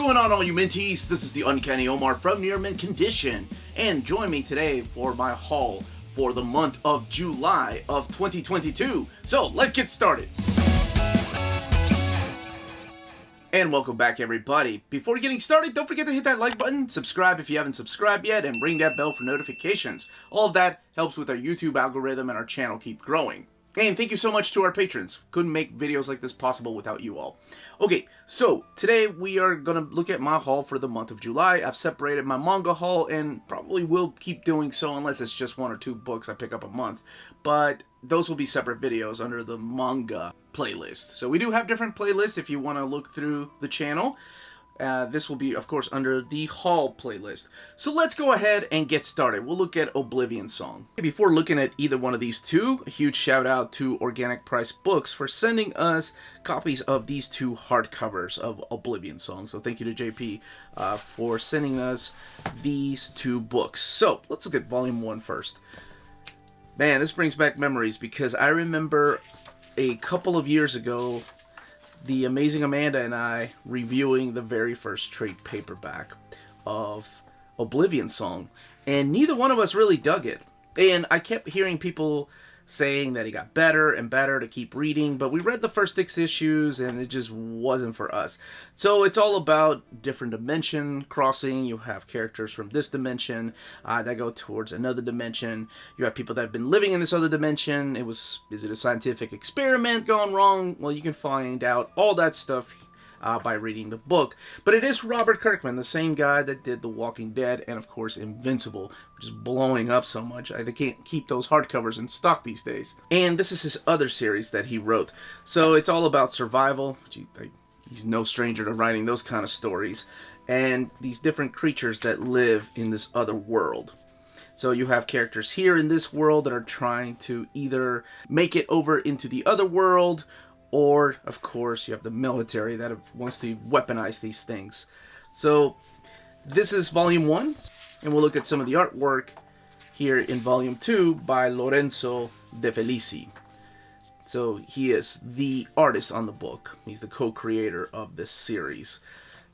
going on, all you Minties? This is the Uncanny Omar from Near Mint Condition, and join me today for my haul for the month of July of 2022. So let's get started. And welcome back, everybody. Before getting started, don't forget to hit that like button, subscribe if you haven't subscribed yet, and ring that bell for notifications. All of that helps with our YouTube algorithm and our channel keep growing. And thank you so much to our patrons. Couldn't make videos like this possible without you all. Okay, so today we are going to look at my haul for the month of July. I've separated my manga haul and probably will keep doing so unless it's just 1 or 2 books I pick up a month. But those will be separate videos under the manga playlist. So we do have different playlists if you want to look through the channel. This will be, of course, under the haul playlist. So let's go ahead and get started. We'll look at Oblivion Song. Before looking at either one of these two, a huge shout out to Organic Price Books for sending us copies of these 2 hardcovers of Oblivion Song. So thank you to JP for sending us these 2 books. So let's look at Volume 1 first. Man, this brings back memories because I remember a couple of years ago the amazing Amanda and I reviewing the very first trade paperback of Oblivion Song, and neither one of us really dug it. And I kept hearing people saying that it got better and better to keep reading, but we read the first 6 issues and it just wasn't for us. So it's all about different dimension crossing. You have characters from this dimension that go towards another dimension. You have people that have been living in this other dimension. Is it a scientific experiment gone wrong? Well, you can find out all that stuff by reading the book. But it is Robert Kirkman, the same guy that did The Walking Dead and, of course, Invincible, which is blowing up so much. They can't keep those hardcovers in stock these days. And this is his other series that he wrote. So it's all about survival. He's no stranger to writing those kind of stories. And these different creatures that live in this other world. So you have characters here in this world that are trying to either make it over into the other world, or, of course, you have the military that wants to weaponize these things. So, this is Volume 1, and we'll look at some of the artwork here in Volume 2 by Lorenzo De Felici. So, he is the artist on the book. He's the co-creator of this series.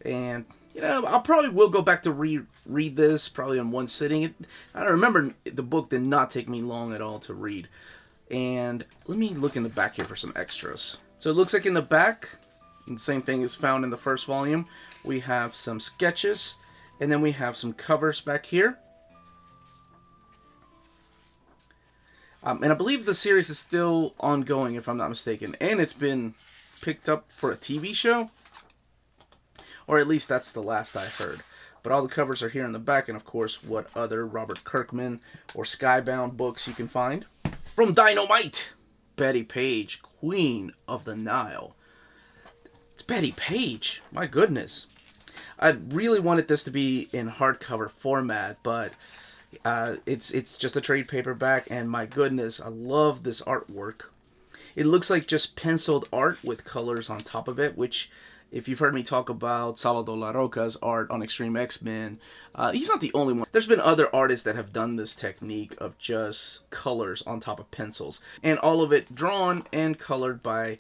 And, you know, I probably will go back to read this, probably in one sitting. I remember the book did not take me long at all to read. And let me look in the back here for some extras. So it looks like in the back, the same thing is found in the first volume, we have some sketches, and then we have some covers back here. And I believe the series is still ongoing, if I'm not mistaken, and it's been picked up for a TV show, or at least that's the last I heard. But all the covers are here in the back, and of course, what other Robert Kirkman or Skybound books you can find. From Dynamite, Betty Page, Queen of the Nile. It's Betty Page, my goodness. I really wanted this to be in hardcover format, but it's just a trade paperback, and my goodness, I love this artwork. It looks like just penciled art with colors on top of it, which, if you've heard me talk about Salvador La Roca's art on Extreme X-Men, he's not the only one. There's been other artists that have done this technique of just colors on top of pencils. And all of it drawn and colored by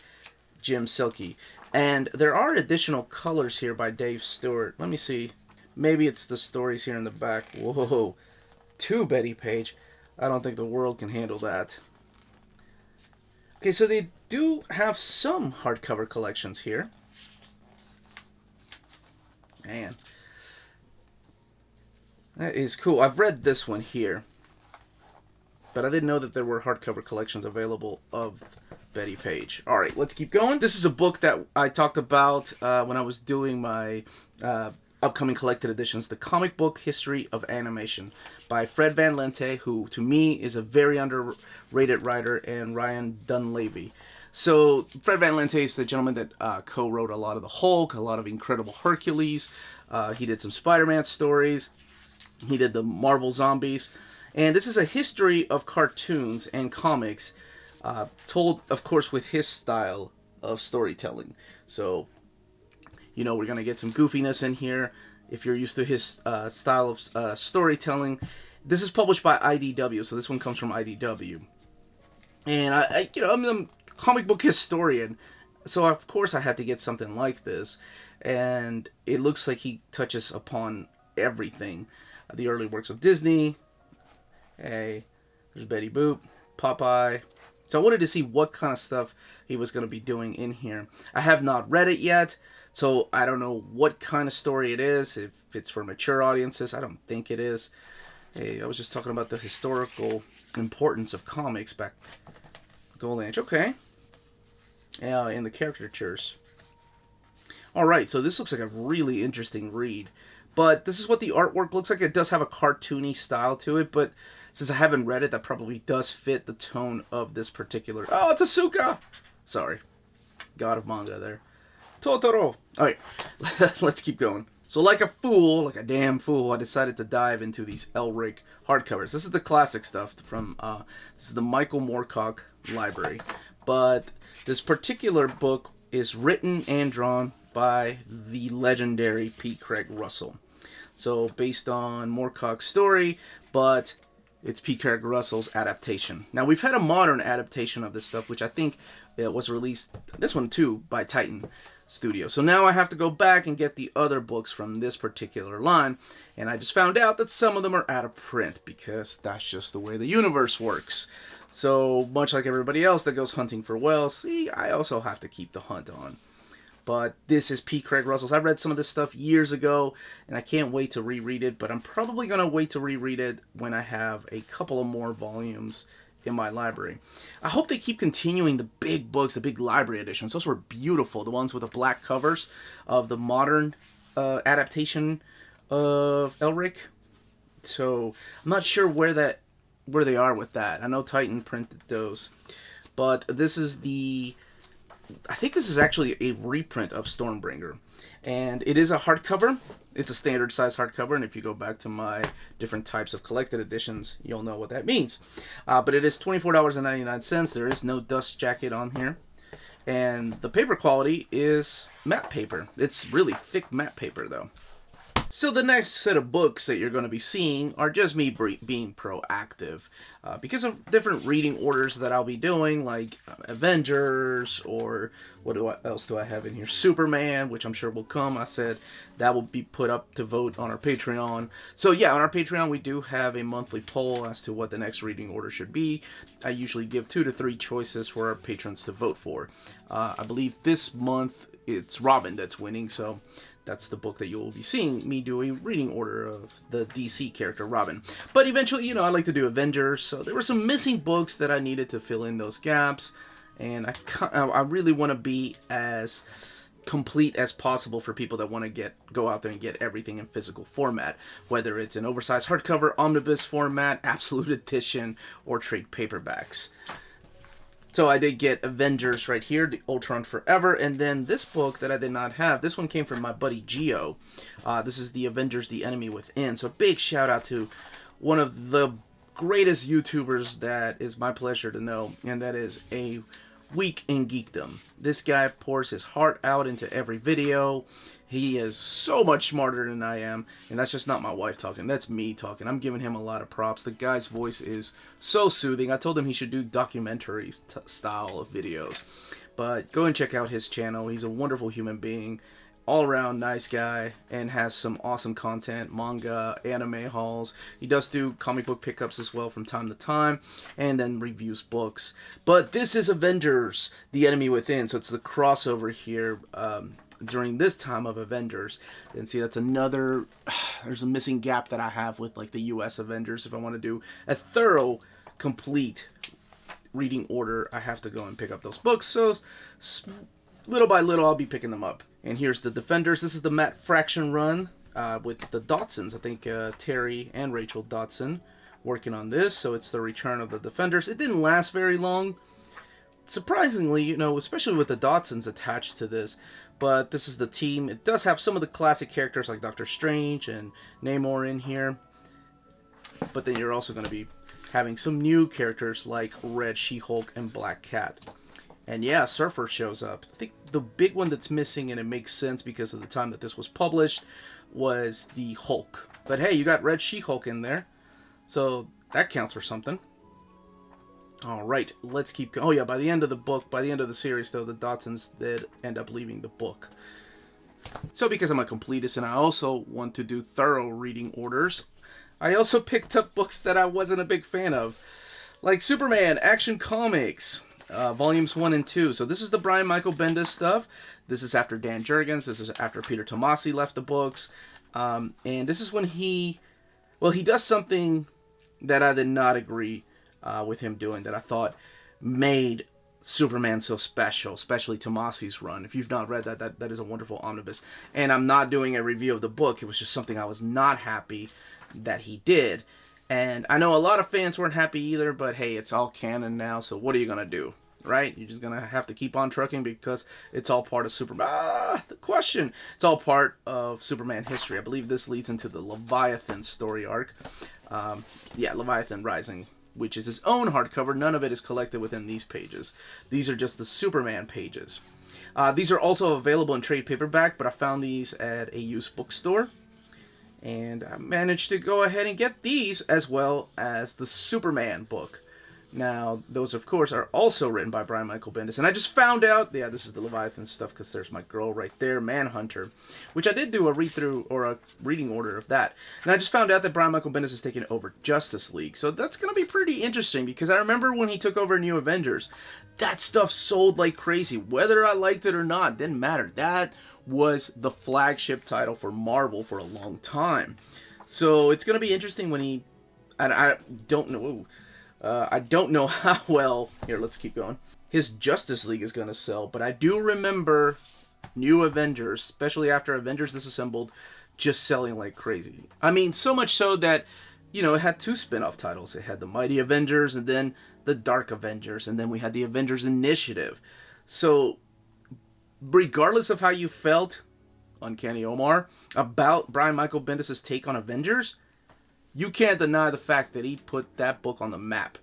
Jim Silke. And there are additional colors here by Dave Stewart. Let me see. Maybe it's the stories here in the back. Whoa. 2 Betty Page. I don't think the world can handle that. Okay, so they do have some hardcover collections here. Man, that is cool. I've read this one here, but I didn't know that there were hardcover collections available of Betty Page. All right, let's keep going. This is a book that I talked about when I was doing my upcoming collected editions, The Comic Book History of Animation by Fred Van Lente, who to me is a very underrated writer, and Ryan Dunleavy. So, Fred Van Lente is the gentleman that co-wrote a lot of the Hulk, a lot of Incredible Hercules. He did some Spider-Man stories. He did the Marvel Zombies. And this is a history of cartoons and comics, told, of course, with his style of storytelling. So, you know, we're going to get some goofiness in here. If you're used to his style of storytelling. This is published by IDW, so this one comes from IDW. And I'm a comic book historian, so of course I had to get something like this. and it looks like he touches upon everything. The early works of Disney. Hey, there's Betty Boop, Popeye. So I wanted to see what kind of stuff he was going to be doing in here. I have not read it yet, so I don't know what kind of story it is. If it's for mature audiences, I don't think it is. Hey, I was just talking about the historical importance of comics back Golden Age. Okay. And the caricatures. Alright, so this looks like a really interesting read. But this is what the artwork looks like. It does have a cartoony style to it, but since I haven't read it, that probably does fit the tone of this particular... Oh, it's Asuka! Sorry. God of manga there. Totoro! Alright, let's keep going. So like a fool, like a damn fool, I decided to dive into these Elric hardcovers. This is the classic stuff from... this is the Michael Moorcock library. But this particular book is written and drawn by the legendary P. Craig Russell. So based on Moorcock's story, but it's P. Craig Russell's adaptation. Now we've had a modern adaptation of this stuff, which I think was released, this one too, by Titan Studio. So now I have to go back and get the other books from this particular line, and I just found out that some of them are out of print, because that's just the way the universe works. So much like everybody else that goes hunting for whales, see, I also have to keep the hunt on. But this is P. Craig Russell's. I read some of this stuff years ago, and I can't wait to reread it. But I'm probably going to wait to reread it when I have a couple of more volumes in my library. I hope they keep continuing the big books, the big library editions. Those were beautiful. The ones with the black covers of the modern adaptation of Elric. So I'm not sure where they are with that. I know Titan printed those. But this is I think this is actually a reprint of Stormbringer, and it is a hardcover. It's a standard size hardcover, and if you go back to my different types of collected editions, you'll know what that means. But it is $24.99. There is no dust jacket on here, and the paper quality is matte paper. It's really thick matte paper, though. So the next set of books that you're going to be seeing are just me being proactive. Because of different reading orders that I'll be doing, like Avengers, or what else do I have in here? Superman, which I'm sure will come. I said that will be put up to vote on our Patreon. So yeah, on our Patreon we do have a monthly poll as to what the next reading order should be. I usually give 2 to 3 choices for our patrons to vote for. I believe this month it's Robin that's winning, so... that's the book that you will be seeing me do a reading order of the DC character Robin. But eventually, I like to do Avengers, so there were some missing books that I needed to fill in those gaps. And I really want to be as complete as possible for people that want to go out there and get everything in physical format. Whether it's an oversized hardcover, omnibus format, absolute edition, or trade paperbacks. So I did get Avengers right here, the Ultron Forever, and then this book that I did not have, this one came from my buddy Gio. This is the Avengers, The Enemy Within. So big shout out to one of the greatest YouTubers that is my pleasure to know, and that is A Week in Geekdom. This guy pours his heart out into every video. He is so much smarter than I am, and that's just not my wife talking, that's me talking. I'm giving him a lot of props. The guy's voice is so soothing. I told him he should do documentary style of videos. But go and check out his channel. He's a wonderful human being, all-around nice guy, and has some awesome content, manga, anime hauls. He does do comic book pickups as well from time to time, and then reviews books. But this is Avengers, The Enemy Within, so it's the crossover here, during this time of Avengers. And see, that's another, there's a missing gap that I have with like the US Avengers. If I want to do a thorough, complete reading order, I have to go and pick up those books. So little by little I'll be picking them up. And here's the Defenders. This is the Matt Fraction run with the Dotsons. I think Terry and Rachel Dotson working on this. So it's the return of the Defenders. It didn't last very long, surprisingly, especially with the Dotsons attached to this. But this is the team. It does have some of the classic characters like Doctor Strange and Namor in here. But then you're also going to be having some new characters like Red She-Hulk and Black Cat. And yeah, Surfer shows up. I think the big one that's missing, and it makes sense because of the time that this was published, was the Hulk. But hey, you got Red She-Hulk in there, so that counts for something. Alright, let's keep going. Oh yeah, by the end of the series though, the Dotsons did end up leaving the book. So because I'm a completist and I also want to do thorough reading orders, I also picked up books that I wasn't a big fan of, like Superman Action Comics, volumes 1 and 2. So this is the Brian Michael Bendis stuff. This is after Dan Jurgens. This is after Peter Tomasi left the books. And this is when he does something that I did not agree with him doing, that I thought made Superman so special, especially Tomasi's run. If you've not read that is a wonderful omnibus. And I'm not doing a review of the book. It was just something I was not happy that he did. And I know a lot of fans weren't happy either, but hey, it's all canon now, so what are you going to do? Right? You're just going to have to keep on trucking because it's all part of Superman. The question. It's all part of Superman history. I believe this leads into the Leviathan story arc. Leviathan Rising, which is his own hardcover. None of it is collected within these pages. These are just the Superman pages. These are also available in trade paperback, but I found these at a used bookstore. And I managed to go ahead and get these as well as the Superman book. Now, those, of course, are also written by Brian Michael Bendis. And I just found out, this is the Leviathan stuff because there's my girl right there, Manhunter, which I did do a read-through or a reading order of that. And I just found out that Brian Michael Bendis is taking over Justice League. So that's going to be pretty interesting because I remember when he took over New Avengers, that stuff sold like crazy. Whether I liked it or not, didn't matter. That was the flagship title for Marvel for a long time. So it's going to be interesting when he... And I don't know... I don't know how well... Here, let's keep going. His Justice League is going to sell, but I do remember New Avengers, especially after Avengers Disassembled, just selling like crazy. I mean, so much so that, it had 2 spin-off titles. It had the Mighty Avengers and then the Dark Avengers, and then we had the Avengers Initiative. So, regardless of how you felt, Uncanny Omar, about Brian Michael Bendis' take on Avengers, you can't deny the fact that he put that book on the map.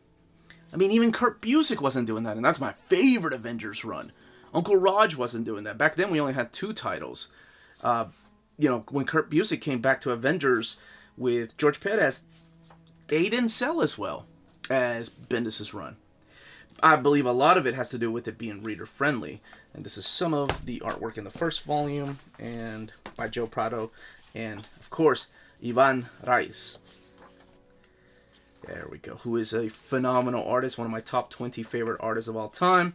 I mean, even Kurt Busiek wasn't doing that, and that's my favorite Avengers run. Uncle Raj wasn't doing that. Back then, we only had 2 titles. When Kurt Busiek came back to Avengers with George Perez, they didn't sell as well as Bendis' run. I believe a lot of it has to do with it being reader-friendly. And this is some of the artwork in the first volume, and by Joe Prado, and, of course, Ivan Reis. There we go. Who is a phenomenal artist, one of my top 20 favorite artists of all time.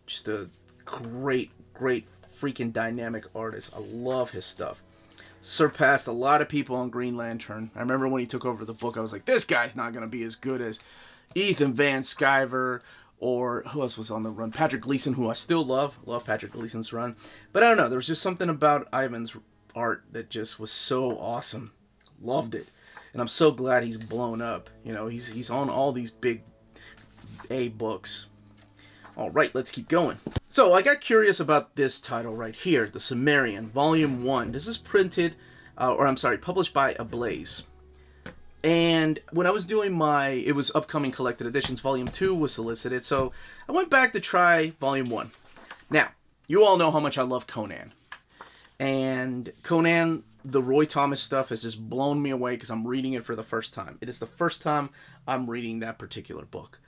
Just a great, great freaking dynamic artist. I love his stuff. Surpassed a lot of people on Green Lantern. I remember when he took over the book, I was like, this guy's not going to be as good as Ethan Van Sciver, or who else was on the run? Patrick Gleason, who I still love. Love Patrick Gleason's run. But I don't know. There was just something about Ivan's art that just was so awesome. Loved it. And I'm so glad he's blown up. He's on all these big A books. All right, let's keep going. So I got curious about this title right here, The Sumerian, Volume 1. This is published by Ablaze. And when I was doing it was upcoming collected editions, Volume 2 was solicited, so I went back to try Volume 1. Now, you all know how much I love Conan. And Conan, the Roy Thomas stuff has just blown me away because I'm reading it for the first time. It is the first time I'm reading that particular book.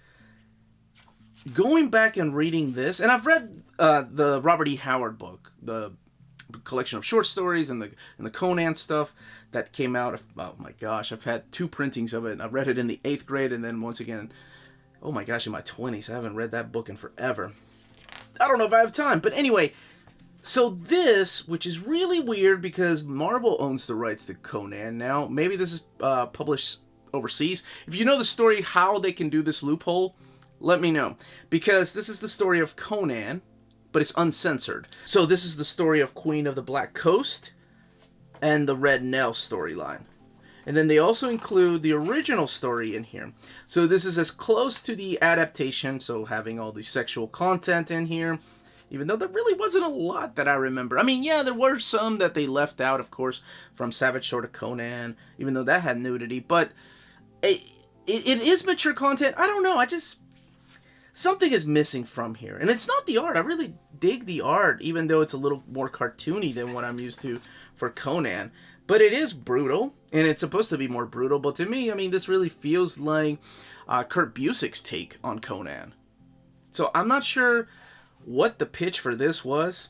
Going back and reading this, and I've read the Robert E. Howard book, the collection of short stories and the Conan stuff that came out. Oh my gosh, I've had 2 printings of it. And I read it in the 8th grade, and then once again, oh my gosh, in my 20s. I haven't read that book in forever. I don't know if I have time, but anyway. So this, which is really weird because Marvel owns the rights to Conan now. Maybe this is published overseas. If you know the story, how they can do this loophole, let me know. Because this is the story of Conan, but it's uncensored. So this is the story of Queen of the Black Coast and the Red Nell storyline. And then they also include the original story in here. So this is as close to the adaptation, so having all the sexual content in here. Even though there really wasn't a lot that I remember. I mean, yeah, there were some that they left out, of course, from Savage Sword of Conan, even though that had nudity. But it is mature content. I don't know. Something is missing from here. And it's not the art. I really dig the art, even though it's a little more cartoony than what I'm used to for Conan. But it is brutal, and it's supposed to be more brutal. But to me, I mean, this really feels like Kurt Busiek's take on Conan. So I'm not sure what the pitch for this was.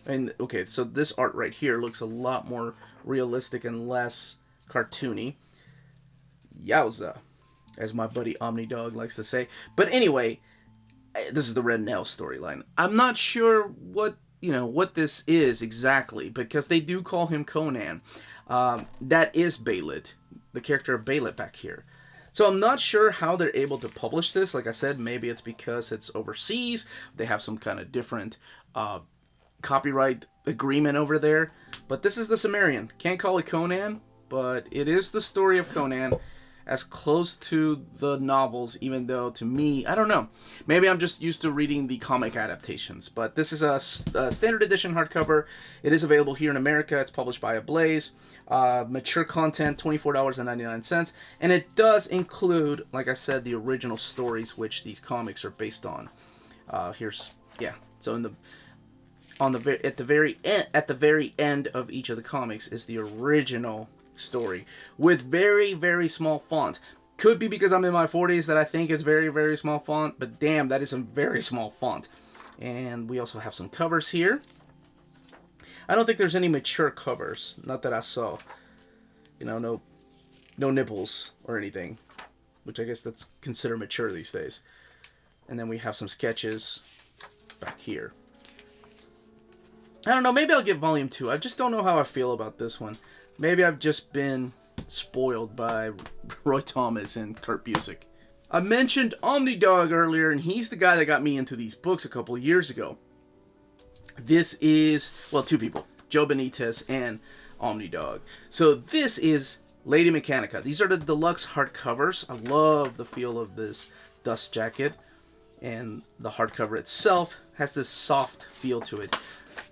And okay, so this art right here looks a lot more realistic and less cartoony. Yowza, as my buddy Omnidog likes to say. But anyway, this is the Red Nail storyline. I'm not sure what this is exactly, because they do call him Conan. That is Beylit, the character of Beylit back here. So I'm not sure how they're able to publish this. Like I said, maybe it's because it's overseas. They have some kind of different copyright agreement over there. But this is the Sumerian. Can't call it Conan, but it is the story of Conan, as close to the novels, even though to me, I don't know. Maybe I'm just used to reading the comic adaptations. But this is a standard edition hardcover. It is available here in America. It's published by Ablaze. Mature content, $24.99. And it does include, like I said, the original stories which these comics are based on. So at the very end of each of the comics is the original story with very, very small font. Could be because I'm in my 40s that I think it's very, very small font, but damn, that is a very small font. And we also have some covers here. I don't think there's any mature covers, not that I saw. No nipples or anything, which I guess that's considered mature these days. And then we have some sketches back here. I don't know, maybe I'll get volume 2. I just don't know how I feel about this one. Maybe I've just been spoiled by Roy Thomas and Kurt Busiek. I mentioned Omnidog earlier, and he's the guy that got me into these books a couple of years ago. This is, well, two people, Joe Benitez and Omnidog. So this is Lady Mechanica. These are the deluxe hardcovers. I love the feel of this dust jacket, and the hardcover itself has this soft feel to it.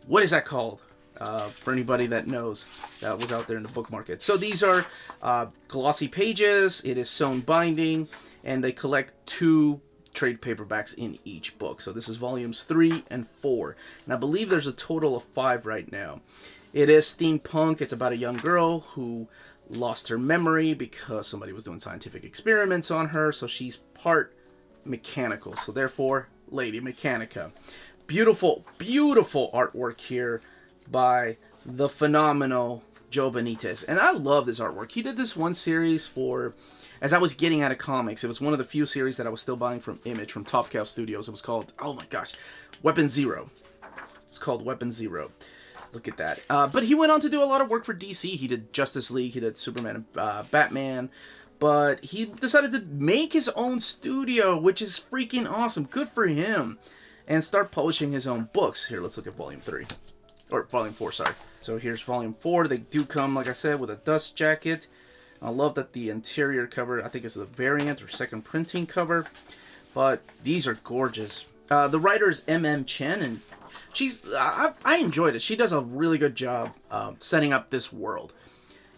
What is that called? For anybody that knows, that was out there in the book market. So these are glossy pages. It is sewn binding, and they collect 2 trade paperbacks in each book. So this is volumes 3 and 4, and I believe there's a total of 5 right now. It is steampunk. It's about a young girl who lost her memory because somebody was doing scientific experiments on her, so she's part mechanical. So therefore, Lady Mechanica. Beautiful, beautiful artwork here by the phenomenal Joe Benitez. And I love this artwork. He did this one series for, as I was getting out of comics, it was one of the few series that I was still buying from Image, from Top Cow Studios. It was called, oh my gosh, Weapon Zero. It's called Weapon Zero. Look at that. But he went on to do a lot of work for DC. He did Justice League, he did Superman and Batman. But he decided to make his own studio, which is freaking awesome. Good for him. And start publishing his own books. Here, let's look at Volume 3. Or Volume 4, sorry. So here's Volume 4. They do come, like I said, with a dust jacket. I love that the interior cover, I think it's the variant or second printing cover. But these are gorgeous. The writer is M.M. Chen, and I enjoyed it. She does a really good job setting up this world.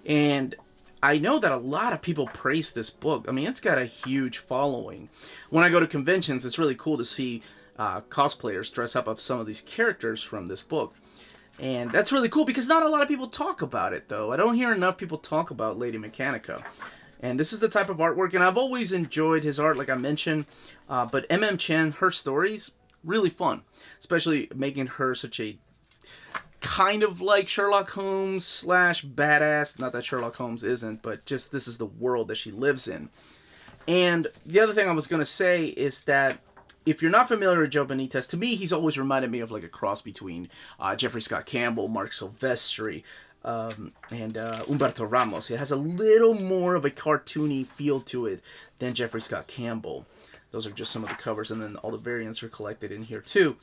And I know that a lot of people praise this book. I mean, it's got a huge following. When I go to conventions, it's really cool to see cosplayers dress up of some of these characters from this book. And that's really cool because not a lot of people talk about it, though. I don't hear enough people talk about Lady Mechanica. And this is the type of artwork, and I've always enjoyed his art, like I mentioned. But M.M. Chen, her stories, really fun. Especially making her such a kind of like Sherlock Holmes / badass. Not that Sherlock Holmes isn't, but just this is the world that she lives in. And the other thing I was going to say is that if you're not familiar with Joe Benitez, to me, he's always reminded me of like a cross between Jeffrey Scott Campbell, Mark Silvestri, and Humberto Ramos. It has a little more of a cartoony feel to it than Jeffrey Scott Campbell. Those are just some of the covers, and then all the variants are collected in here too.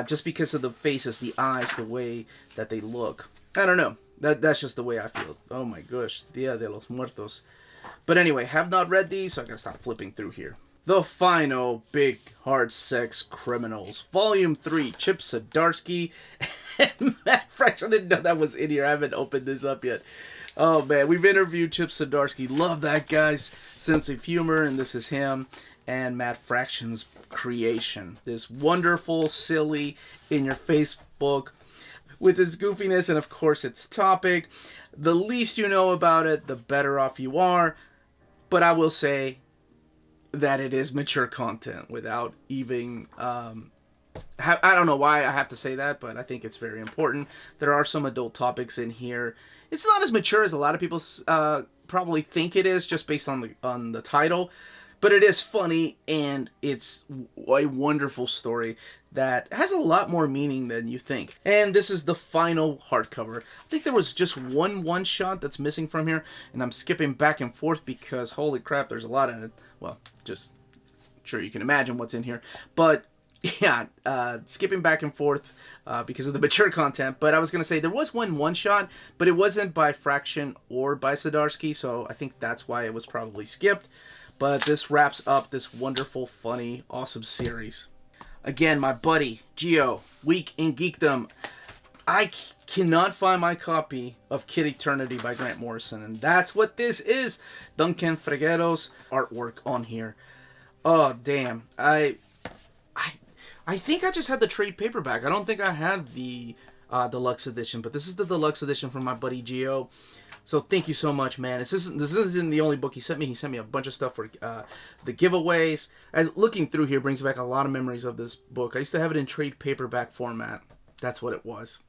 Just because of the faces, the eyes, the way that they look. I don't know. That's just the way I feel. Oh my gosh. Dia de los Muertos. But anyway, have not read these, so I gotta stop flipping through here. The Final Big Hard Sex Criminals. Volume 3. Chip Zdarsky and Matt Fraction. I didn't know that was in here. I haven't opened this up yet. Oh man, we've interviewed Chip Zdarsky. Love that guy's sense of humor, and this is him and Matt Fraction's creation. This wonderful, silly, in-your-face book with its goofiness and, of course, its topic. The least you know about it, the better off you are. But I will say that it is mature content without even I don't know why I have to say that, but I think it's very important. There are some adult topics in here. It's not as mature as a lot of people probably think it is, just based on the title. But it is funny, and it's a wonderful story that has a lot more meaning than you think. And this is the final hardcover. I think there was just one shot that's missing from here, and I'm skipping back and forth because holy crap, there's a lot in it. Well, just sure you can imagine what's in here. But yeah, skipping back and forth because of the mature content. But I was going to say there was one shot, but it wasn't by Fraction or by Zdarsky, so I think that's why it was probably skipped. But this wraps up this wonderful, funny, awesome series. Again, my buddy, Geo, Week in Geekdom. I cannot find my copy of Kid Eternity by Grant Morrison, and that's what this is. Duncan Freguero's artwork on here. Oh, damn. I think I just had the trade paperback. I don't think I had the deluxe edition, but this is the deluxe edition from my buddy Geo. So thank you so much, man. This isn't the only book he sent me. He sent me a bunch of stuff for the giveaways. As looking through here brings back a lot of memories of this book. I used to have it in trade paperback format. That's what it was.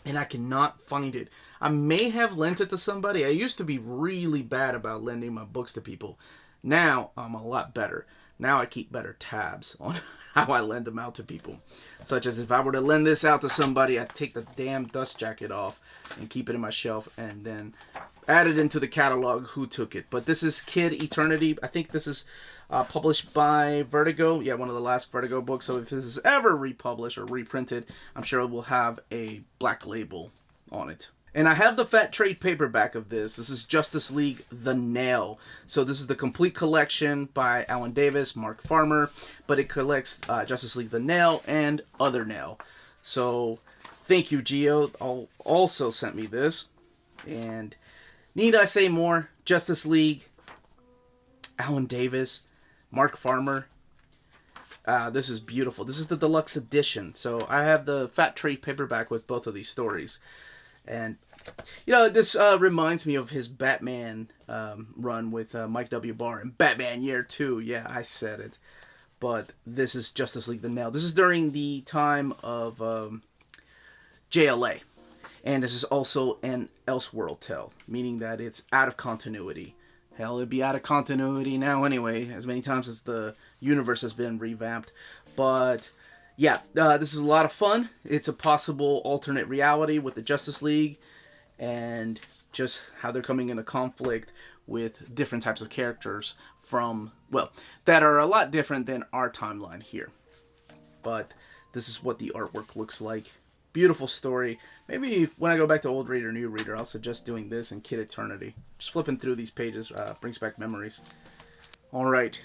And I cannot find it. I may have lent it to somebody. I used to be really bad about lending my books to people. Now I'm a lot better. Now I keep better tabs on how I lend them out to people. Such as if I were to lend this out to somebody, I'd take the damn dust jacket off and keep it in my shelf and then add it into the catalog who took it. But this is Kid Eternity. I think this is published by Vertigo. Yeah, one of the last Vertigo books. So if this is ever republished or reprinted, I'm sure it will have a black label on it. And I have the fat trade paperback of this. This is Justice League The Nail. So this is the complete collection by Alan Davis, Mark Farmer. But it collects Justice League The Nail and Other Nail. So thank you, Geo. Also sent me this. And need I say more? Justice League, Alan Davis, Mark Farmer. This is beautiful. This is the deluxe edition. So I have the fat trade paperback with both of these stories. And, you know, this reminds me of his Batman run with Mike W. Barr and Batman Year 2. Yeah, I said it. But this is Justice League The Nail. This is during the time of JLA. And this is also an Elseworld tale, meaning that it's out of continuity. Hell, it'd be out of continuity now anyway, as many times as the universe has been revamped. But yeah, this is a lot of fun. It's a possible alternate reality with the Justice League and just how they're coming into conflict with different types of characters from, well, that are a lot different than our timeline here. But this is what the artwork looks like. Beautiful story. Maybe when I go back to Old Reader, New Reader, I'll suggest doing this in Kid Eternity. Just flipping through these pages brings back memories. Alright.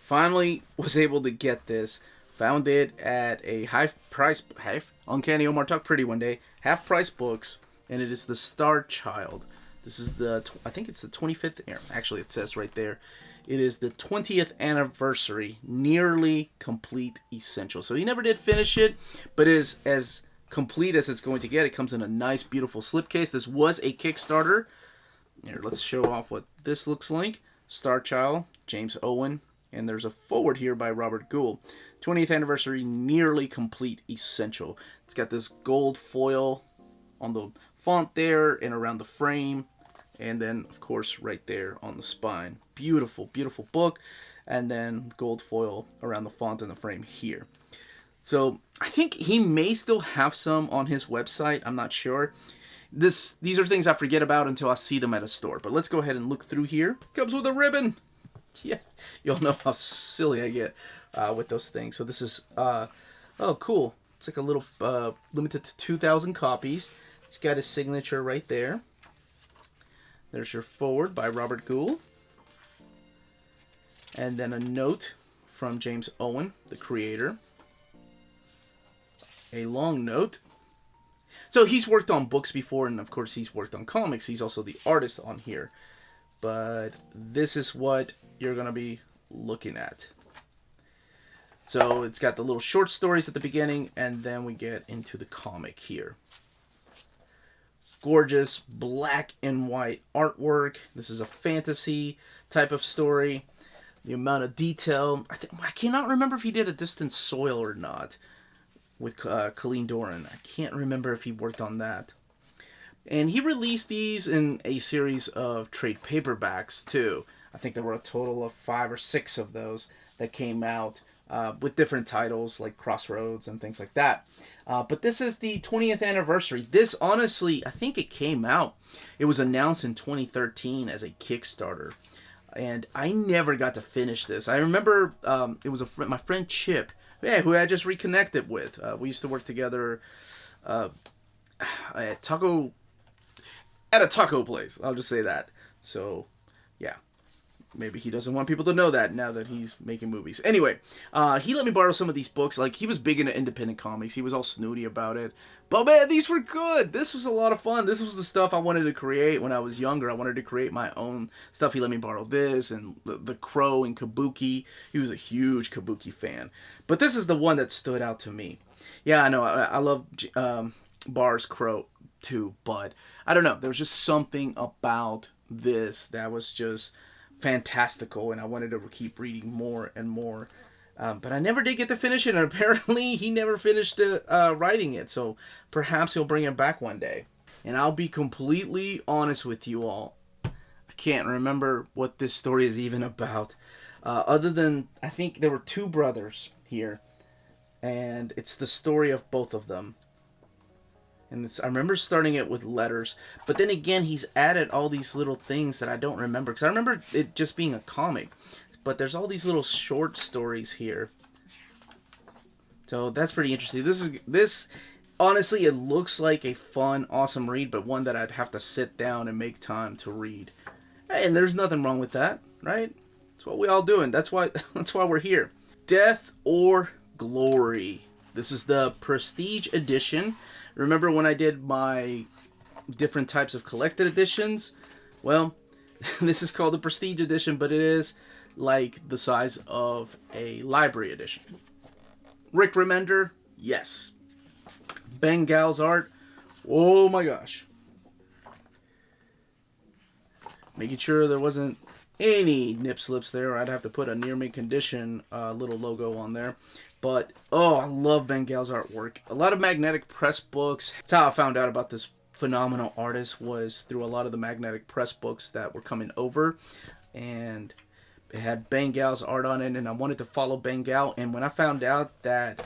Finally was able to get this. Found it at a half-price, Uncanny Omar Talk Pretty one day, half-price books, and it is the Star Child. This is I think it's the 25th, actually it says right there, it is the 20th anniversary, nearly complete essential. So he never did finish it, but it is as complete as it's going to get. It comes in a nice, beautiful slipcase. This was a Kickstarter. Here, let's show off what this looks like. Star Child, James Owen, and there's a forward here by Robert Gould. 20th anniversary, nearly complete essential. It's got this gold foil on the font there and around the frame. And then, of course, right there on the spine. Beautiful, beautiful book. And then gold foil around the font and the frame here. So I think he may still have some on his website. I'm not sure. These are things I forget about until I see them at a store. But let's go ahead and look through here. Comes with a ribbon. Yeah, you'll know how silly I get with those things. So this is, oh, cool. It's like a little limited to 2,000 copies. It's got his signature right there. There's your forward by Robert Gould. And then a note from James Owen, the creator. A long note. So he's worked on books before, and of course he's worked on comics. He's also the artist on here. But this is what you're going to be looking at. So it's got the little short stories at the beginning, and then we get into the comic here. Gorgeous black and white artwork. This is a fantasy type of story. The amount of detail. I cannot remember if he did a Distant Soil or not. with Colleen Doran. I can't remember if he worked on that. And he released these in a series of trade paperbacks, too. I think there were a total of 5 or 6 of those that came out with different titles, like Crossroads and things like that. But this is the 20th anniversary. This, honestly, I think it came out. It was announced in 2013 as a Kickstarter. And I never got to finish this. I remember it was my friend Chip, who I just reconnected with. We used to work together at a taco place. I'll just say that. So, yeah. Maybe he doesn't want people to know that now that he's making movies. Anyway, he let me borrow some of these books. Like, he was big into independent comics. He was all snooty about it. But, man, these were good. This was a lot of fun. This was the stuff I wanted to create when I was younger. I wanted to create my own stuff. He let me borrow this and The Crow and Kabuki. He was a huge Kabuki fan. But this is the one that stood out to me. Yeah, I know. I love Barr's Crow, too. But, I don't know. There was just something about this that was just fantastical, and I wanted to keep reading more and more, but I never did get to finish it, and apparently he never finished writing it, so perhaps he'll bring it back one day. And I'll be completely honest with you all, I can't remember what this story is even about, other than I think there were 2 brothers here, and it's the story of both of them. And I remember starting it with letters, but then again, he's added all these little things that I don't remember, because I remember it just being a comic, but there's all these little short stories here. So that's pretty interesting. This honestly, it looks like a fun, awesome read, but one that I'd have to sit down and make time to read. Hey, and there's nothing wrong with that, right? That's what we all doing. That's why we're here. Death or Glory. This is the Prestige Edition. Remember when I did my different types of collected editions? Well, this is called the Prestige Edition, but it is like the size of a library edition. Rick Remender, yes. Ben Gal's art, oh my gosh. Making sure there wasn't any nip slips there, or I'd have to put a near mint condition little logo on there. But, oh, I love Ben Gal's artwork. A lot of magnetic press books. That's how I found out about this phenomenal artist, was through a lot of the magnetic press books that were coming over. And it had Ben Gal's art on it, and I wanted to follow Ben Gal. And when I found out that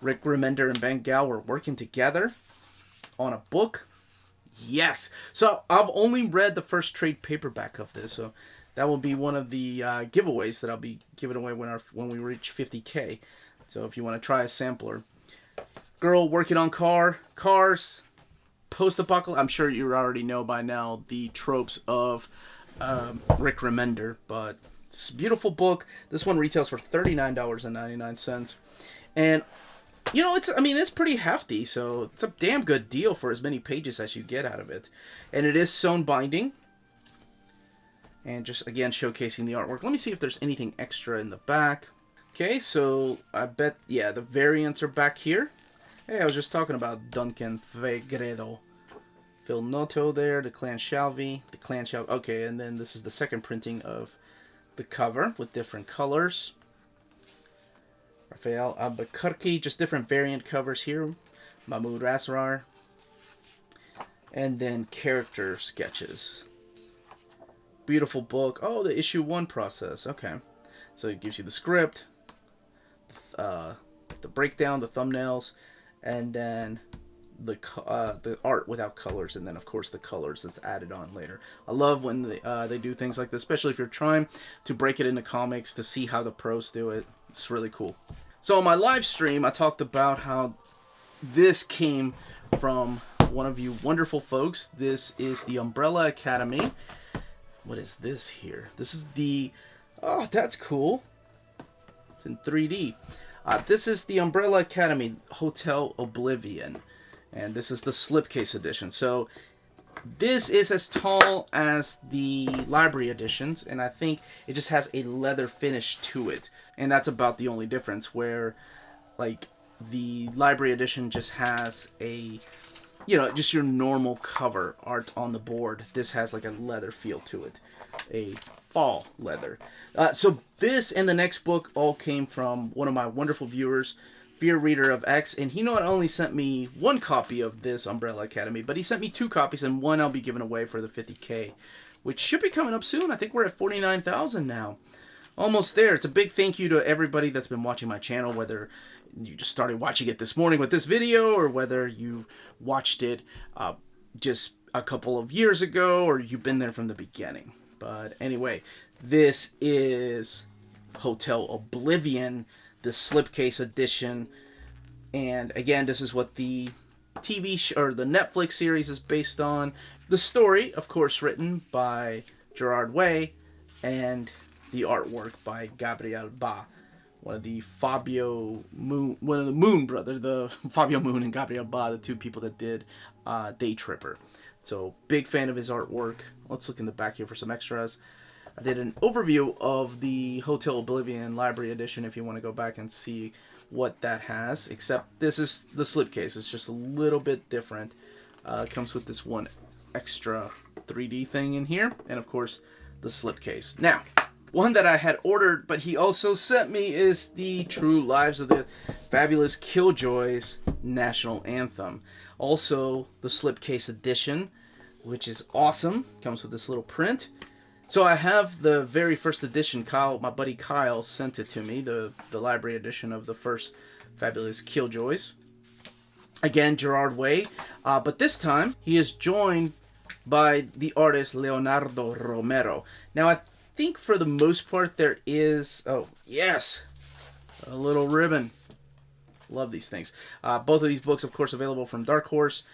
Rick Remender and Ben Gal were working together on a book, yes. So I've only read the first trade paperback of this, so that will be one of the giveaways that I'll be giving away when we reach 50K. So if you want to try a sampler. Girl working on cars, post-apocalypse. I'm sure you already know by now the tropes of Rick Remender, but it's a beautiful book. This one retails for $39.99. And, you know, it's pretty hefty, so it's a damn good deal for as many pages as you get out of it. And it is sewn binding. And just, again, showcasing the artwork. Let me see if there's anything extra in the back. Okay, so I bet, yeah, the variants are back here. Hey, I was just talking about Duncan Fegredo. Phil Noto there, the Clan Shalvey, okay, and then this is the second printing of the cover with different colors. Rafael Albuquerque, just different variant covers here. Mahmoud Asrar. And then character sketches. Beautiful book. Oh, the issue 1 process, okay. So it gives you the script, the breakdown, the thumbnails, and then the art without colors, and then of course the colors that's added on later. I love when they do things like this, especially if you're trying to break it into comics to see how the pros do it. It's really cool. So on my live stream, I talked about how this came from one of you wonderful folks. This is the Umbrella Academy. What is this here? This is the... Oh, that's cool. It's in 3D. This is the Umbrella Academy Hotel Oblivion. And this is the slipcase edition. So this is as tall as the library editions. And I think it just has a leather finish to it. And that's about the only difference. Where, like, the library edition just has a... You know, just your normal cover art on the board. This has like a leather feel to it. A fall leather. So this and the next book all came from one of my wonderful viewers Fear Reader of X, and he not only sent me one copy of this Umbrella Academy, but he sent me 2 copies, and one I'll be giving away for the 50K, which should be coming up soon. I think we're at 49,000 now. Almost there. It's a big thank you to everybody that's been watching my channel, whether you just started watching it this morning with this video, or whether you watched it just a couple of years ago, or you've been there from the beginning. But anyway, this is Hotel Oblivion, the slipcase edition. And again, this is what the TV or the Netflix series is based on. The story, of course, written by Gerard Way, and the artwork by Gabriel Ba, one of the Moon brothers, the Fabio Moon and Gabriel Ba, the 2 people that did Day Tripper. So big fan of his artwork. Let's look in the back here for some extras. I did an overview of the Hotel Oblivion Library Edition if you want to go back and see what that has, except this is the slipcase. It's just a little bit different. It comes with this one extra 3D thing in here, and of course the slipcase. Now, one that I had ordered, but he also sent me, is the True Lives of the Fabulous Killjoys National Anthem. Also, the slipcase edition, which is awesome. Comes with this little print. So I have the very first edition. Kyle, my buddy Kyle, sent it to me, the library edition of the first Fabulous Killjoys. Again, Gerard Way. But this time, he is joined by the artist Leonardo Romero. Now, I think for the most part there is, oh yes, a little ribbon. Love these things. Both of these books, of course, available from Dark Horse.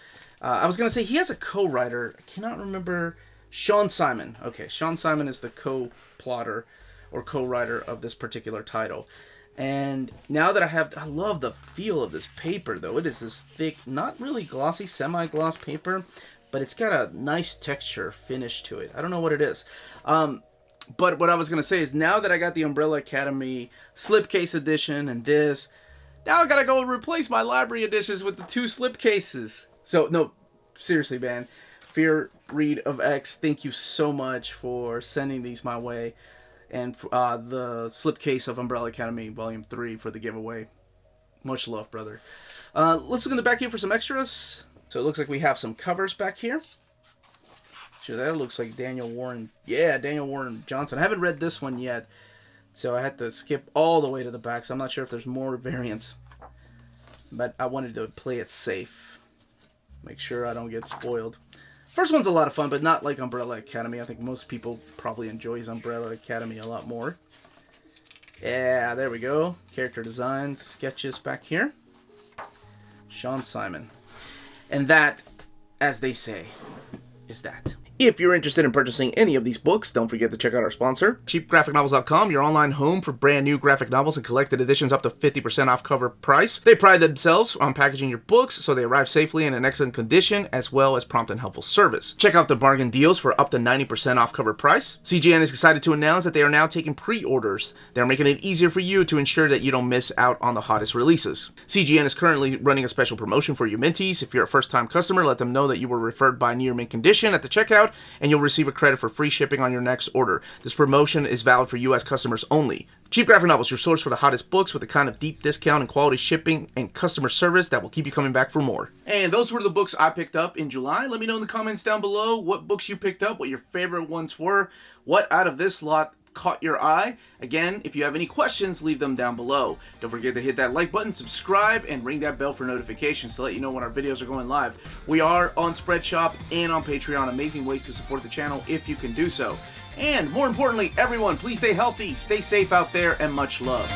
I was going to say he has a co-writer. I cannot remember. Sean Simon. Okay, Sean Simon is the co-plotter or co-writer of this particular title. And now that I love the feel of this paper, though. It is this thick, not really glossy, semi-gloss paper, but it's got a nice texture finish to it. I don't know what it is. But what I was going to say is, now that I got the Umbrella Academy slipcase edition and this, now I got to go and replace my library editions with the 2 slipcases. So, no, seriously, man. Fear Read of X, thank you so much for sending these my way. And the slipcase of Umbrella Academy Volume 3 for the giveaway. Much love, brother. Let's look in the back here for some extras. So it looks like we have some covers back here. Sure, that looks like Daniel Warren. Yeah, Daniel Warren Johnson. I haven't read this one yet, so I had to skip all the way to the back, so I'm not sure if there's more variants. But I wanted to play it safe. Make sure I don't get spoiled. First one's a lot of fun, but not like Umbrella Academy. I think most people probably enjoy Umbrella Academy a lot more. Yeah, there we go. Character designs, sketches back here. Sean Simon. And that, as they say, is that. If you're interested in purchasing any of these books, don't forget to check out our sponsor, cheapgraphicnovels.com, your online home for brand new graphic novels and collected editions up to 50% off cover price. They pride themselves on packaging your books so they arrive safely in an excellent condition, as well as prompt and helpful service. Check out the bargain deals for up to 90% off cover price. CGN is excited to announce that they are now taking pre-orders. They're making it easier for you to ensure that you don't miss out on the hottest releases. CGN is currently running a special promotion for your Minties. If you're a first-time customer, let them know that you were referred by Near Mint Condition at the checkout, and you'll receive a credit for free shipping on your next order. This promotion is valid for U.S. customers only. Cheap Graphic Novels, your source for the hottest books with the kind of deep discount and quality shipping and customer service that will keep you coming back for more. And those were the books I picked up in July. Let me know in the comments down below what books you picked up, what your favorite ones were, what out of this lot caught your eye. Again, if you have any questions, leave them down below. Don't forget to hit that like button, subscribe, and ring that bell for notifications to let you know when our videos are going live. We are on Spreadshop and on Patreon. Amazing ways to support the channel if you can do so. And more importantly, everyone, please stay healthy, stay safe out there, and much love.